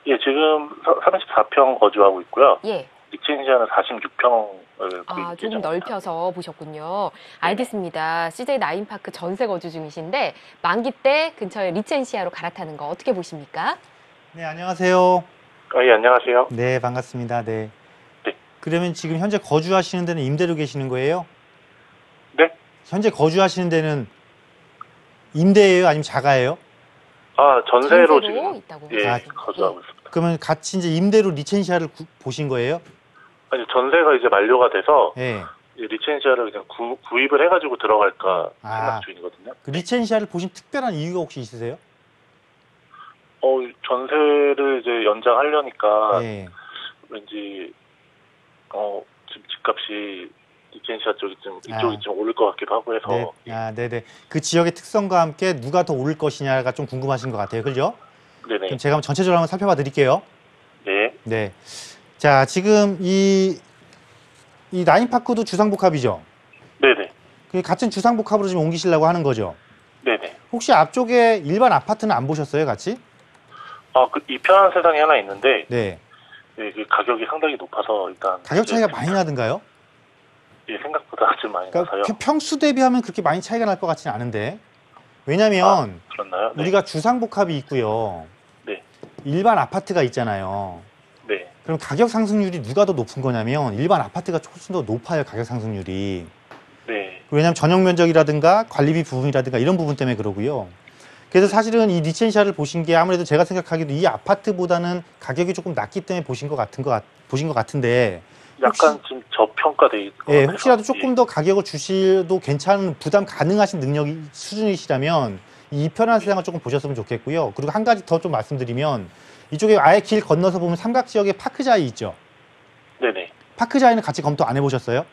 예, 지금 34평 거주하고 있고요. 예. 리첸시아는 46평을 아, 조금 넓혀서 보셨군요. 알겠습니다. CJ 라인파크 전세 거주 중이신데 만기 때 근처에 리첸시아로 갈아타는 거 어떻게 보십니까? 네, 안녕하세요. 예, 안녕하세요. 네, 반갑습니다. 네. 네. 그러면 지금 현재 거주하시는 데는 임대로 계시는 거예요? 네? 현재 거주하시는 데는 임대예요? 아니면 자가예요? 전세로 지금 있다고 예, 하셨습니다. 거주하고 있습니다. 그러면 같이 이제 임대로 리첸시아를 보신 거예요? 아니, 전세가 이제 만료가 돼서 예. 리첸시아를 그냥 구입을 해가지고 들어갈까 아. 생각 중이거든요. 그 리첸시아를 보신 특별한 이유가 혹시 있으세요? 전세를 이제 연장하려니까 예. 왠지 지금 집값이 리첸시아 쪽이 아. 이쪽이 좀 오를 것 같기도 하고 해서 네. 아, 네네. 그 지역의 특성과 함께 누가 더 오를 것이냐가 좀 궁금하신 것 같아요. 그죠? 네네. 그럼 제가 한번 전체적으로 한번 살펴봐 드릴게요. 네. 네. 자, 지금 이 라인파크도 주상복합이죠? 네네. 그 같은 주상복합으로 지금 옮기시려고 하는 거죠? 네네. 혹시 앞쪽에 일반 아파트는 안 보셨어요, 같이? 이 편한 세상이 하나 있는데 네. 네, 그 가격이 상당히 높아서 일단 가격 차이가 많이 나던가요? 예, 생각보다 좀 많이 그러니까 나서요. 평수 대비하면 그렇게 많이 차이가 날 것 같지는 않은데. 왜냐면 그렇나요? 네. 우리가 주상복합이 있고요. 네. 일반 아파트가 있잖아요. 네. 그럼 가격 상승률이 누가 더 높은 거냐면 일반 아파트가 훨씬 더 높아요, 가격 상승률이. 네. 왜냐하면 전용 면적이라든가 관리비 부분이라든가 이런 부분 때문에 그러고요. 그래서 사실은 이 리첸시아를 보신 게 아무래도 제가 생각하기도 이 아파트보다는 가격이 조금 낮기 때문에 보신 것 같은데 약간 좀 저평가돼 있는 것 예, 같아요. 혹시라도 조금 더 가격을 주셔도 괜찮은 부담 가능하신 능력이 수준이시라면 이 이편한 세상을 조금 보셨으면 좋겠고요. 그리고 한 가지 더 좀 말씀드리면 이쪽에 아예 길 건너서 보면 삼각 지역에 파크자이 있죠. 네네. 파크자이는 같이 검토 안 해보셨어요?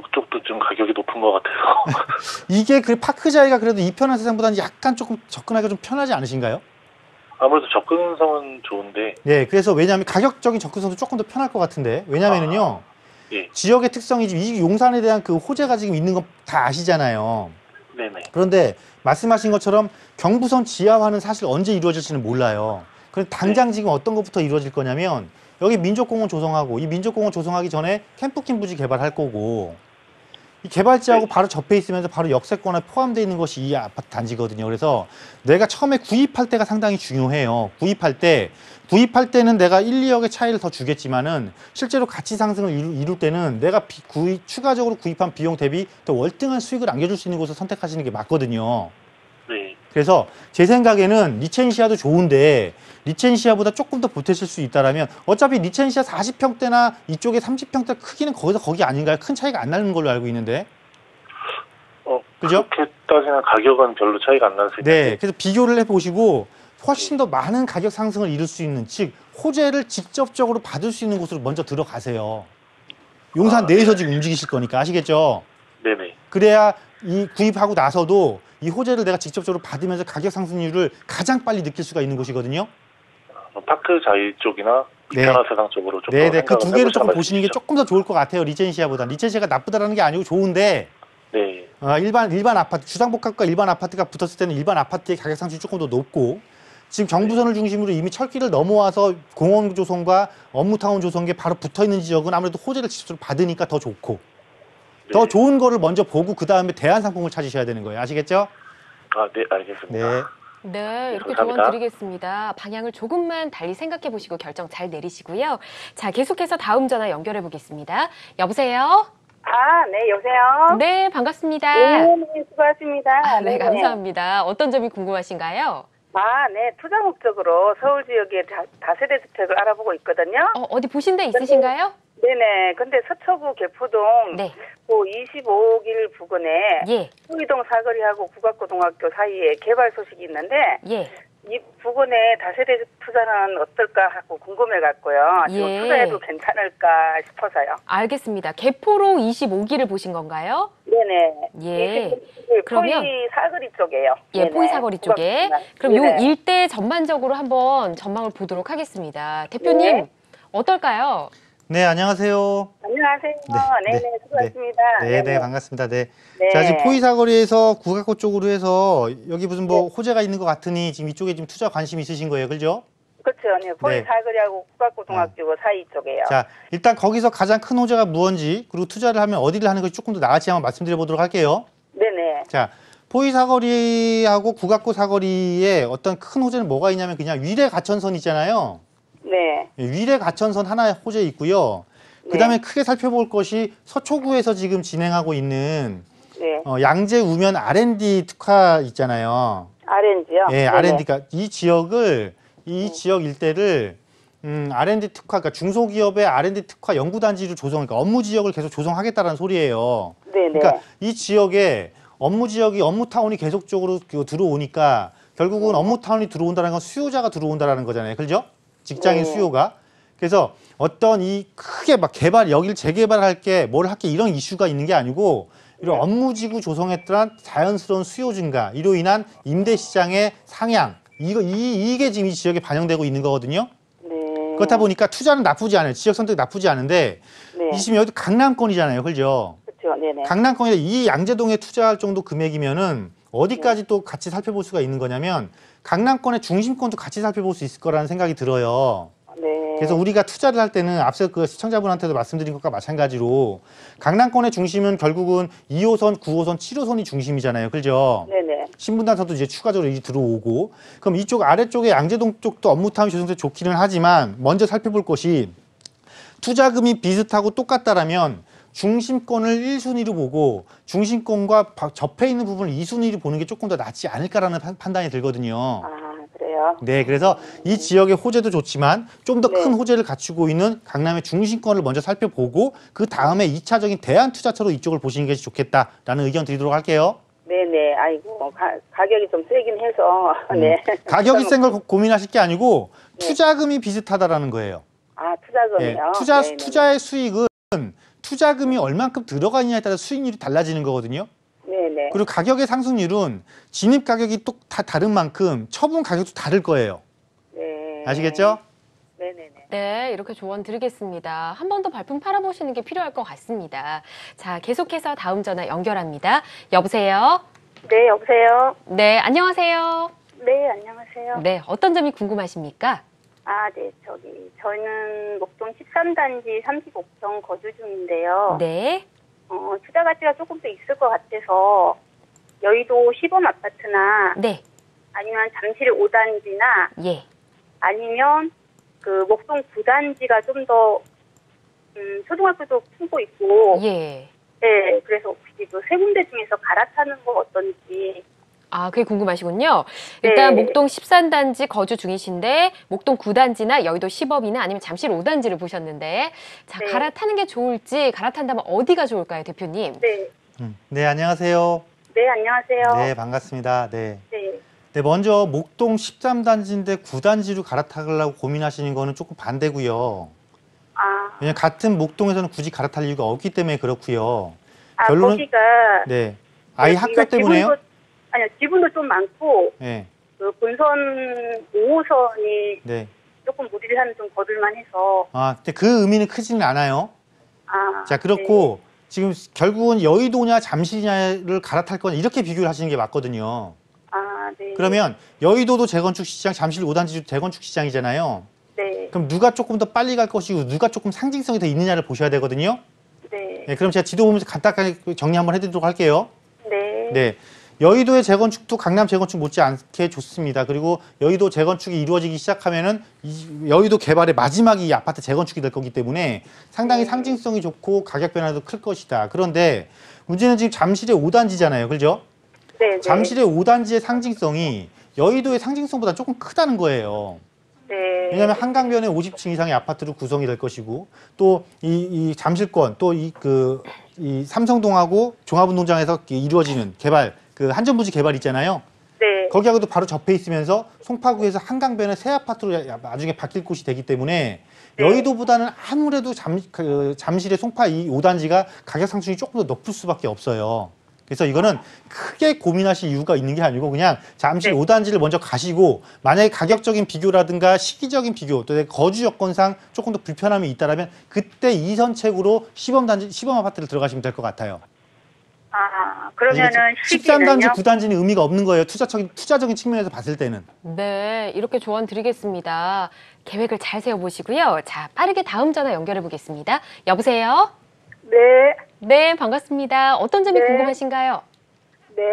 그쪽도 좀 가격이 높은 것 같아서. 이게 그 파크자이가 그래도 이편한 세상보다는 약간 조금 접근하기가 좀 편하지 않으신가요? 아무래도 접근성은 좋은데. 네, 그래서 왜냐하면 가격적인 접근성도 조금 더 편할 것 같은데 왜냐면은요 예. 지역의 특성이지 이 용산에 대한 그 호재가 지금 있는 건 다 아시잖아요. 네네. 그런데 말씀하신 것처럼 경부선 지하화는 사실 언제 이루어질지는 몰라요. 그런데 당장 지금 어떤 것부터 이루어질 거냐면 여기 민족공원 조성하고 이 민족공원 조성하기 전에 캠프킹 부지 개발할 거고 이 개발지하고 바로 접해 있으면서 바로 역세권에 포함되어 있는 것이 이 아파트 단지거든요. 그래서 내가 처음에 구입할 때가 상당히 중요해요. 구입할 때는 내가 1, 2억의 차이를 더 주겠지만은 실제로 가치 상승을 이룰 때는 내가 추가적으로 구입한 비용 대비 더 월등한 수익을 안겨줄 수 있는 곳을 선택하시는 게 맞거든요. 네. 그래서 제 생각에는 리첸시아도 좋은데 리첸시아보다 조금 더 보태실 수 있다라면 어차피 리첸시아 40평대나 이쪽에 30평대 크기는 거기서 거기 아닌가요? 큰 차이가 안 나는 걸로 알고 있는데. 그죠? 그렇게 따지면 가격은 별로 차이가 안 나서. 네. 그래서 비교를 해보시고 훨씬 더 많은 가격 상승을 이룰 수 있는 즉 호재를 직접적으로 받을 수 있는 곳으로 먼저 들어가세요. 용산 내에서 지금 움직이실 거니까 아시겠죠? 네네. 그래야 이 구입하고 나서도 이 호재를 내가 직접적으로 받으면서 가격 상승률을 가장 빨리 느낄 수가 있는 곳이거든요. 파크자이 쪽이나 네. 이편한 세상 쪽으로 조금 네네. 그 두 개를 조금 해보시는 보시는 게 말씀이시죠? 조금 더 좋을 것 같아요. 리첸시아보다. 리첸시아가 나쁘다라는 게 아니고 좋은데 네. 일반 아파트, 주상복합과 일반 아파트가 붙었을 때는 일반 아파트의 가격 상승이 조금 더 높고 지금 경부선을 중심으로 이미 철길을 넘어와서 공원 조성과 업무타운 조성에 바로 붙어있는 지역은 아무래도 호재를 직접적으로 받으니까 더 좋고 더 좋은 거를 먼저 보고 그 다음에 대안 상품을 찾으셔야 되는 거예요. 아시겠죠? 네, 알겠습니다. 네, 이렇게 감사합니다. 조언 드리겠습니다. 방향을 조금만 달리 생각해 보시고 결정 잘 내리시고요. 자, 계속해서 다음 전화 연결해 보겠습니다. 여보세요? 네, 여보세요? 네, 반갑습니다. 네, 수고하십니다. 네, 감사합니다. 어떤 점이 궁금하신가요? 네, 투자 목적으로 서울 지역에 다세대 주택을 알아보고 있거든요. 어디 보신 데 있으신가요? 네네. 근데 서초구 개포동 네. 그 25길 부근에 예, 후이동 사거리하고 국악고등학교 사이에 개발 소식이 있는데 예. 이 부근에 다세대 투자는 어떨까 하고 궁금해갖고요. 지금 예. 투자해도 괜찮을까 싶어서요. 알겠습니다. 개포로 25기를 보신 건가요? 네네. 예. 25길 그러면- 포이 사거리 쪽이에요. 예, 네네. 포이 사거리 쪽에. 그럼 요 네네. 일대 전반적으로 한번 전망을 보도록 하겠습니다. 대표님, 네. 어떨까요? 네, 안녕하세요. 안녕하세요. 네, 네네, 수고하셨습니다. 네, 반갑습니다. 네. 네. 자, 지금 포이사거리에서 국악고 쪽으로 해서 여기 무슨 뭐 호재가 있는 것 같으니 지금 이쪽에 지금 투자 관심 있으신 거예요, 그죠? 그렇죠. 네, 포이 네. 사거리하고 국악고등학교 사이 쪽이에요. 자, 일단 거기서 가장 큰 호재가 무언지 그리고 투자를 하면 어디를 하는 것이 조금 더 나을지 한번 말씀드려 보도록 할게요. 네네. 자, 포이 사거리하고 국악고 사거리에 어떤 큰 호재는 뭐가 있냐면 그냥 위례 가천선 있잖아요. 네. 위례 가천선 하나의 호재 있고요. 그다음에 크게 살펴볼 것이 서초구에서 지금 진행하고 있는 네. 양재 우면 R&D 특화 있잖아요. RNG요? 예, R&D가 이 지역을 이 지역 일대를 R&D 특화, 그러니까 중소기업의 R&D 특화 연구단지를 조성하니까 업무 지역을 계속 조성하겠다라는 소리예요. 네네. 그러니까 이 지역에 업무 지역이 업무 타운이 계속적으로 들어오니까 결국은 업무 타운이 들어온다는 건 수요자가 들어온다라는 거잖아요, 그렇죠? 직장인 수요가. 그래서 어떤 이 크게 막 개발 여기를 재개발할 게 뭘 할게 이런 이슈가 있는 게 아니고 이런 업무지구 조성에 따른 자연스러운 수요 증가, 이로 인한 임대 시장의 상향, 이게 지금 이 지역에 반영되고 있는 거거든요. 네. 그렇다 보니까 투자는 나쁘지 않아요. 지역 선택 나쁘지 않은데 네. 이 지금 여기 강남권이잖아요, 그렇죠? 그렇죠. 네네. 강남권에 이 양재동에 투자할 정도 금액이면은 어디까지 또 같이 살펴볼 수가 있는 거냐면 강남권의 중심권도 같이 살펴볼 수 있을 거라는 생각이 들어요. 네. 그래서 우리가 투자를 할 때는 앞서 그 시청자분한테도 말씀드린 것과 마찬가지로 강남권의 중심은 결국은 2호선, 9호선, 7호선이 중심이잖아요. 그죠? 네네. 신분당선도 이제 추가적으로 이제 들어오고 그럼 이쪽 아래쪽에 양재동 쪽도 업무 타임 조정세 좋기는 하지만 먼저 살펴볼 것이 투자금이 비슷하고 똑같다라면 중심권을 1순위로 보고 중심권과 접해 있는 부분을 2순위로 보는 게 조금 더 낫지 않을까라는 판단이 들거든요. 아, 그래요? 네, 그래서 이 지역의 호재도 좋지만 좀 더 큰 호재를 갖추고 있는 강남의 중심권을 먼저 살펴보고 그 다음에 2차적인 대안투자처로 이쪽을 보시는 게 좋겠다라는 의견 드리도록 할게요. 네네. 아이고, 가격이 좀 세긴 해서, 네. 가격이 센 걸 고민하실 게 아니고 투자금이 비슷하다라는 거예요. 아, 투자금이요? 네네. 투자의 수익은 투자금이 얼만큼 들어가느냐에 따라 수익률이 달라지는 거거든요. 네네. 그리고 가격의 상승률은 진입 가격이 또 다 다른 만큼 처분 가격도 다를 거예요. 네. 아시겠죠? 네네네. 네, 이렇게 조언 드리겠습니다. 한 번 더 발품 팔아보시는 게 필요할 것 같습니다. 자, 계속해서 다음 전화 연결합니다. 여보세요? 네, 여보세요? 네, 안녕하세요. 네, 안녕하세요. 네, 어떤 점이 궁금하십니까? 아, 네, 저희는 목동 13단지 35평 거주 중인데요. 네, 투자 가치가 조금 더 있을 것 같아서 여의도 시범 아파트나 네, 아니면 잠실 5단지나 예. 아니면 그 목동 9단지가 좀 더 초등학교도 품고 있고 예. 네, 그래서 혹시 그 세 군데 중에서 갈아타는 거 어떤지. 아, 그게 궁금하시군요. 일단 네. 목동 13단지 거주 중이신데 목동 9단지나 여의도 시범이나 아니면 잠실 5단지를 보셨는데 자, 네. 갈아타는 게 좋을지 갈아탄다면 어디가 좋을까요, 대표님? 네, 네, 안녕하세요. 네, 안녕하세요. 네, 반갑습니다. 네. 네, 네, 먼저 목동 13단지인데 9단지로 갈아타려고 고민하시는 거는 조금 반대고요. 아, 왜냐면 같은 목동에서는 굳이 갈아탈 이유가 없기 때문에 그렇고요. 아 결론은- 거기가 네. 아이 여기가 학교 때문에요? 지분도 좀 많고 네. 그 본선 5호선이 네. 조금 무리를 좀 거둘만해서. 아, 근데 그 의미는 크지는 않아요. 아, 자, 그렇고 지금 결국은 여의도냐 잠실이냐를 갈아탈 건 이렇게 비교를 하시는 게 맞거든요. 아, 네. 그러면 여의도도 재건축 시장, 잠실 5단지도 재건축 시장이잖아요. 네, 그럼 누가 조금 더 빨리 갈 것이고 누가 조금 상징성이 더 있느냐를 보셔야 되거든요. 네, 네, 그럼 제가 지도 보면서 간단하게 정리 한번 해드리도록 할게요. 네, 네. 여의도의 재건축도 강남 재건축 못지않게 좋습니다. 그리고 여의도 재건축이 이루어지기 시작하면은 여의도 개발의 마지막이 이 아파트 재건축이 될 거기 때문에 상당히 상징성이 좋고 가격 변화도 클 것이다. 그런데 문제는 지금 잠실의 5단지잖아요. 그죠? 네, 잠실의 5단지의 상징성이 여의도의 상징성보다 조금 크다는 거예요. 네, 왜냐하면 한강변에 50층 이상의 아파트로 구성이 될 것이고 또 이 잠실권 또 이 삼성동하고 종합운동장에서 이루어지는 개발 그 한전부지 개발 있잖아요. 네, 거기하고도 바로 접해 있으면서 송파구에서 한강변의 새 아파트로 나중에 바뀔 곳이 되기 때문에 여의도보다는 아무래도 잠실의 송파 이 5단지가 가격 상승이 조금 더 높을 수밖에 없어요. 그래서 이거는 크게 고민하실 이유가 있는 게 아니고 그냥 잠실 네. 5단지를 먼저 가시고 만약에 가격적인 비교라든가 시기적인 비교 또 내 거주 여건상 조금 더 불편함이 있다라면 그때 이선책으로 시범 아파트를 들어가시면 될 것 같아요. 아, 그러면은 13단지, 시기는요? 9단지는 의미가 없는 거예요. 투자적인 측면에서 봤을 때는. 네, 이렇게 조언 드리겠습니다. 계획을 잘 세워보시고요. 자, 빠르게 다음 전화 연결해 보겠습니다. 여보세요? 네, 네, 반갑습니다. 어떤 점이 네. 궁금하신가요? 네,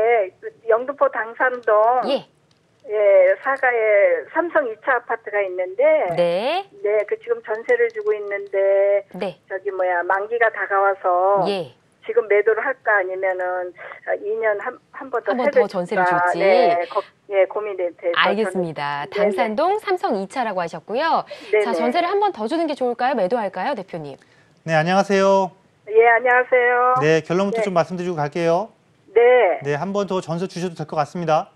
영등포 당산동 예, 사가에 삼성 2차 아파트가 있는데 네, 네, 그 지금 전세를 주고 있는데 네, 만기가 다가와서 예. 지금 매도를 할까 아니면은 2년 한 번 더 한번더 전세를 줄지. 네, 고민이 돼서 알겠습니다. 저는- 당산동 삼성 2차라고 하셨고요. 네네. 자, 전세를 한 번 더 주는 게 좋을까요? 매도할까요, 대표님? 네, 안녕하세요. 예, 안녕하세요. 네, 결론부터 네. 좀 말씀드리고 갈게요. 네. 네, 한 번 더 전세 주셔도 될 것 같습니다.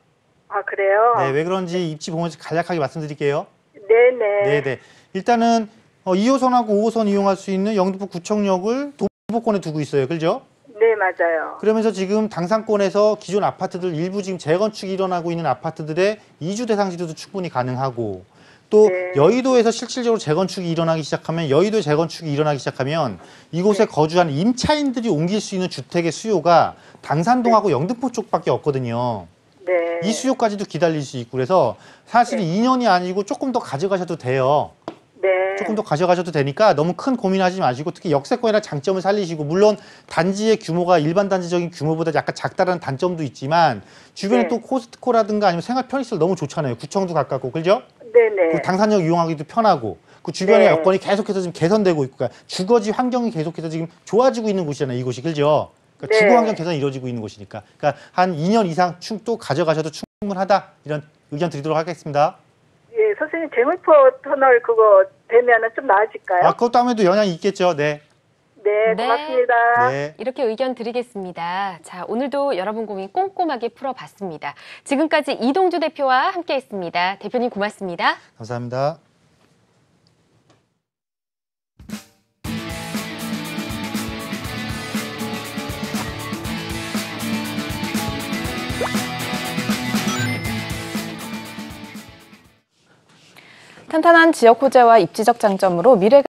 아, 그래요? 네, 왜 그런지 입지 보면서 간략하게 말씀드릴게요. 네네. 네. 일단은 2호선하고 5호선 이용할 수 있는 영등포 구청역을 도보권에 두고 있어요. 그죠? 네, 맞아요. 그러면서 지금 당산권에서 기존 아파트들 일부 지금 재건축이 일어나고 있는 아파트들의 이주 대상 지도도 충분히 가능하고 또 네. 여의도에서 실질적으로 재건축이 일어나기 시작하면 여의도 재건축이 일어나기 시작하면 이곳에 거주한 임차인들이 옮길 수 있는 주택의 수요가 당산동하고 영등포 쪽밖에 없거든요. 네. 이 수요까지도 기다릴 수 있고 그래서 사실 2년이 아니고 조금 더 가져가셔도 돼요. 네. 조금 더 가져가셔도 되니까 너무 큰 고민하지 마시고 특히 역세권이라 장점을 살리시고 물론 단지의 규모가 일반 단지적인 규모보다 약간 작다라는 단점도 있지만 주변에 네. 또 코스트코라든가 아니면 생활 편의시설 너무 좋잖아요. 구청도 가깝고 그죠? 네네. 그 당산역 이용하기도 편하고 그 주변에 네. 여건이 계속해서 지금 개선되고 있고 그러니까 주거지 환경이 계속해서 지금 좋아지고 있는 곳이잖아요. 이곳이 그죠? 그러니까 네. 주거 환경 개선이 이루어지고 있는 곳이니까 그러니까 한 2년 이상 또 가져가셔도 충분하다 이런 의견 드리도록 하겠습니다. 예, 선생님 재물포 터널 그거 되면은 좀 나아질까요? 아 그것도 아무래도 영향이 있겠죠. 네. 네, 네. 고맙습니다. 네. 이렇게 의견 드리겠습니다. 자, 오늘도 여러분 고민 꼼꼼하게 풀어봤습니다. 지금까지 이동주 대표와 함께했습니다. 대표님 고맙습니다. 감사합니다. 탄탄한 지역 호재와 입지적 장점으로 미래가